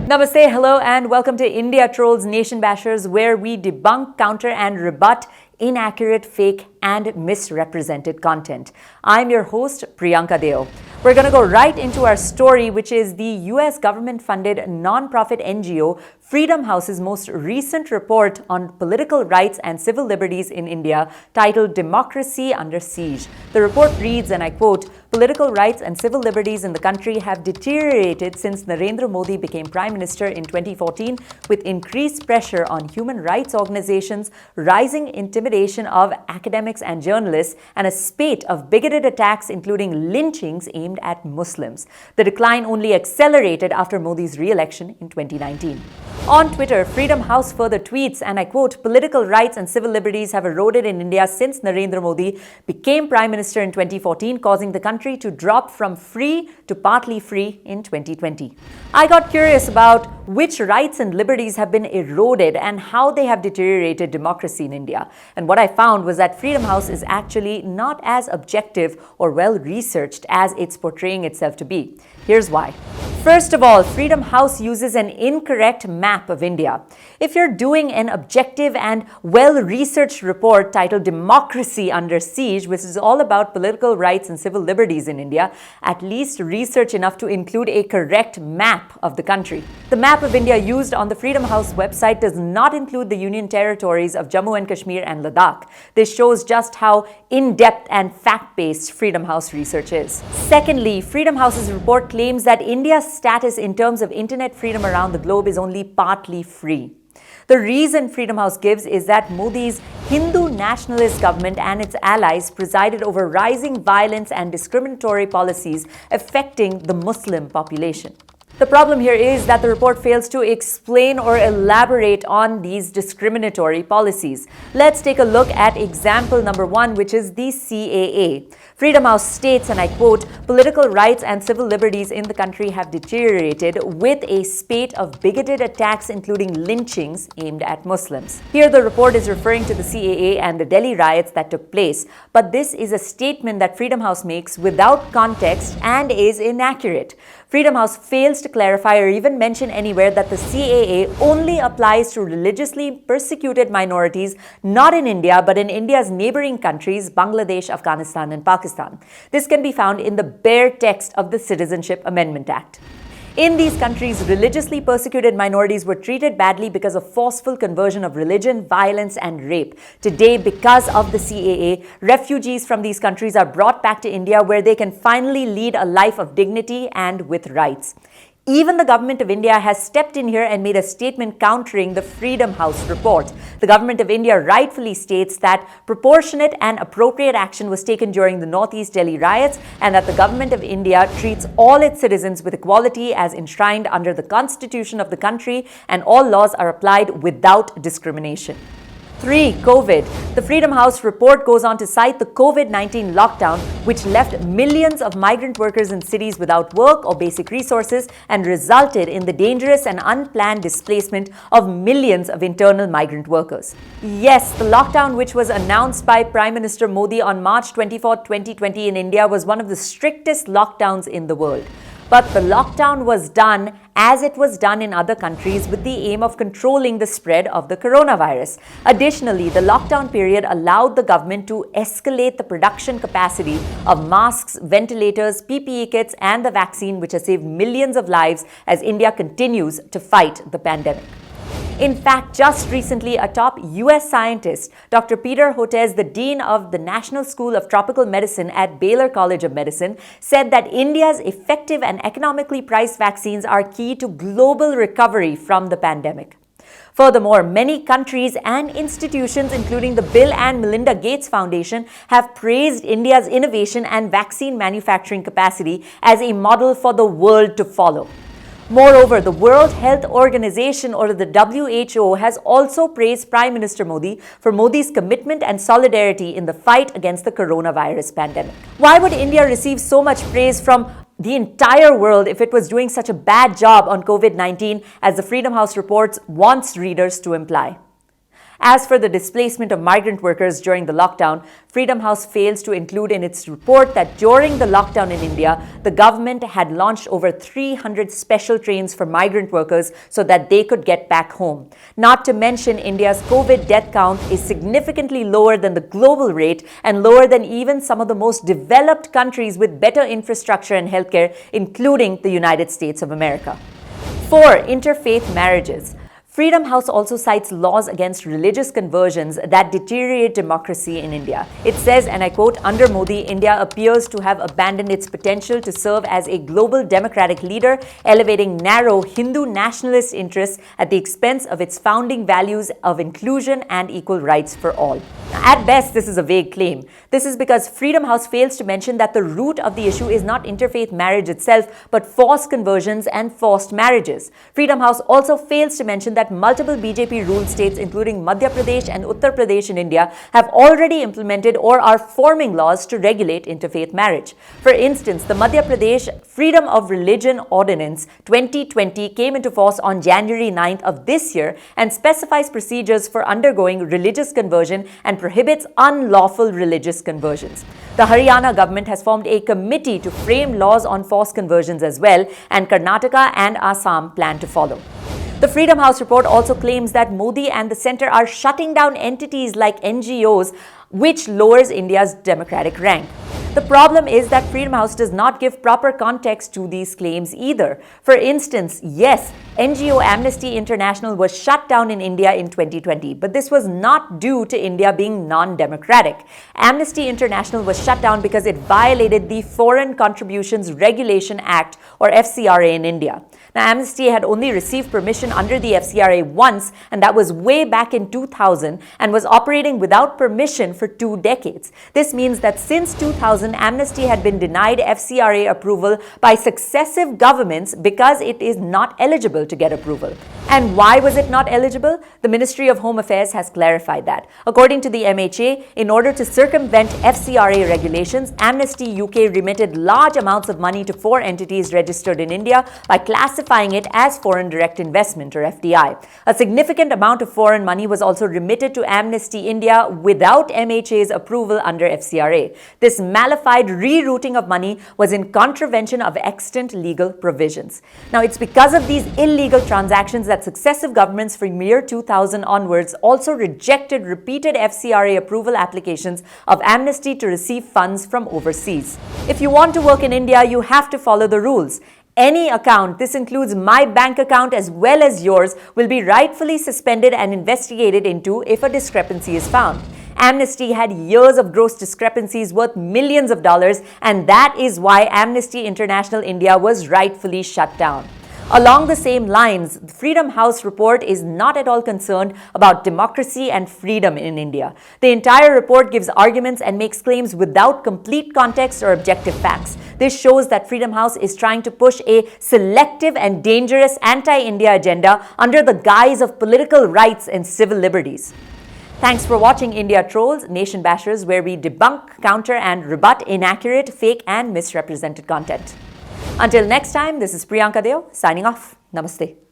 Namaste, hello, and welcome to India Trolls Nation Bashers, where we debunk, counter, and rebut inaccurate, fake, and misrepresented content. I'm your host, Priyanka Deo. We're going to go right into our story, which is the US government-funded nonprofit NGO Freedom House's most recent report on political rights and civil liberties in India, titled Democracy Under Siege. The report reads, and I quote, "Political rights and civil liberties in the country have deteriorated since Narendra Modi became Prime Minister in 2014, with increased pressure on human rights organizations, rising intimidation of academics and journalists, and a spate of bigoted attacks, including lynchings aimed at Muslims. The decline only accelerated after Modi's re-election in 2019. On Twitter, Freedom House further tweets, and I quote, "Political rights and civil liberties have eroded in India since Narendra Modi became Prime Minister in 2014, causing the country to drop from free to partly free in 2020. I got curious about which rights and liberties have been eroded and how they have deteriorated democracy in India. And what I found was that Freedom House is actually not as objective or well-researched as it's portraying itself to be. Here's why. First of all, Freedom House uses an incorrect map of India. If you're doing an objective and well-researched report titled Democracy Under Siege, which is all about political rights and civil liberties in India, at least research enough to include a correct map of the country. The map of India used on the Freedom House website does not include the Union territories of Jammu and Kashmir and Ladakh. This shows just how in-depth and fact-based Freedom House research is. Secondly, Freedom House's report claims that India's status in terms of internet freedom around the globe is only partly free. The reason Freedom House gives is that Modi's Hindu nationalist government and its allies presided over rising violence and discriminatory policies affecting the Muslim population. The problem here is that the report fails to explain or elaborate on these discriminatory policies. Let's take a look at example number 1, which is the CAA. Freedom House states, and I quote, "Political rights and civil liberties in the country have deteriorated with a spate of bigoted attacks, including lynchings aimed at Muslims." Here the report is referring to the CAA and the Delhi riots that took place, but this is a statement that Freedom House makes without context and is inaccurate. Freedom House fails to clarify or even mention anywhere that the CAA only applies to religiously persecuted minorities, not in India, but in India's neighboring countries, Bangladesh, Afghanistan, and Pakistan. This can be found in the bare text of the Citizenship Amendment Act. In these countries, religiously persecuted minorities were treated badly because of forceful conversion of religion, violence, and rape. Today, because of the CAA, refugees from these countries are brought back to India, where they can finally lead a life of dignity and with rights. Even the government of India has stepped in here and made a statement countering the Freedom House report. The government of India rightfully states that proportionate and appropriate action was taken during the Northeast Delhi riots, and that the government of India treats all its citizens with equality as enshrined under the constitution of the country, and all laws are applied without discrimination. 3. COVID. The Freedom House report goes on to cite the COVID-19 lockdown, which left millions of migrant workers in cities without work or basic resources and resulted in the dangerous and unplanned displacement of millions of internal migrant workers. Yes, the lockdown, which was announced by Prime Minister Modi on March 24, 2020 in India, was one of the strictest lockdowns in the world. But the lockdown was done as it was done in other countries, with the aim of controlling the spread of the coronavirus. Additionally, the lockdown period allowed the government to escalate the production capacity of masks, ventilators, PPE kits, and the vaccine, which has saved millions of lives as India continues to fight the pandemic. In fact, just recently, a top US scientist, Dr. Peter Hotez, the Dean of the National School of Tropical Medicine at Baylor College of Medicine, said that India's effective and economically priced vaccines are key to global recovery from the pandemic. Furthermore, many countries and institutions, including the Bill and Melinda Gates Foundation, have praised India's innovation and vaccine manufacturing capacity as a model for the world to follow. Moreover, the World Health Organization, or the WHO, has also praised Prime Minister Modi for Modi's commitment and solidarity in the fight against the coronavirus pandemic. Why would India receive so much praise from the entire world if it was doing such a bad job on COVID-19, as the Freedom House reports wants readers to imply? As for the displacement of migrant workers during the lockdown, Freedom House fails to include in its report that during the lockdown in India, the government had launched over 300 special trains for migrant workers so that they could get back home. Not to mention, India's COVID death count is significantly lower than the global rate and lower than even some of the most developed countries with better infrastructure and healthcare, including the United States of America. 4. Interfaith marriages. Freedom House also cites laws against religious conversions that deteriorate democracy in India. It says, and I quote, "Under Modi, India appears to have abandoned its potential to serve as a global democratic leader, elevating narrow Hindu nationalist interests at the expense of its founding values of inclusion and equal rights for all." Now, at best, this is a vague claim. This is because Freedom House fails to mention that the root of the issue is not interfaith marriage itself, but forced conversions and forced marriages. Freedom House also fails to mention that multiple BJP-ruled states, including Madhya Pradesh and Uttar Pradesh in India, have already implemented or are forming laws to regulate interfaith marriage. For instance, the Madhya Pradesh Freedom of Religion Ordinance 2020 came into force on January 9th of this year and specifies procedures for undergoing religious conversion and prohibits unlawful religious conversions. The Haryana government has formed a committee to frame laws on forced conversions as well, and Karnataka and Assam plan to follow. The Freedom House report also claims that Modi and the centre are shutting down entities like NGOs, which lowers India's democratic rank. The problem is that Freedom House does not give proper context to these claims either. For instance, yes, NGO Amnesty International was shut down in India in 2020, but this was not due to India being non-democratic. Amnesty International was shut down because it violated the Foreign Contributions Regulation Act, or FCRA, in India. Now, Amnesty had only received permission under the FCRA once, and that was way back in 2000, and was operating without permission for 2 decades. This means that since 2000, Amnesty had been denied FCRA approval by successive governments because it is not eligible to get approval. And why was it not eligible? The Ministry of Home Affairs has clarified that. According to the MHA, in order to circumvent FCRA regulations, Amnesty UK remitted large amounts of money to 4 entities registered in India by classifying it as foreign direct investment, or FDI. A significant amount of foreign money was also remitted to Amnesty India without MHA's approval under FCRA. This malified rerouting of money was in contravention of extant legal provisions. Now, it's because of these illegal transactions that successive governments from year 2000 onwards also rejected repeated FCRA approval applications of Amnesty to receive funds from overseas. If you want to work in India, you have to follow the rules. Any account, this includes my bank account as well as yours, will be rightfully suspended and investigated into if a discrepancy is found. Amnesty had years of gross discrepancies worth millions of dollars, and that is why Amnesty International India was rightfully shut down. Along the same lines, the Freedom House report is not at all concerned about democracy and freedom in India. The entire report gives arguments and makes claims without complete context or objective facts. This shows that Freedom House is trying to push a selective and dangerous anti-India agenda under the guise of political rights and civil liberties. Thanks for watching India Trolls, Nation Bashers, where we debunk, counter, and rebut inaccurate, fake, and misrepresented content. Until next time, this is Priyanka Deo signing off. Namaste.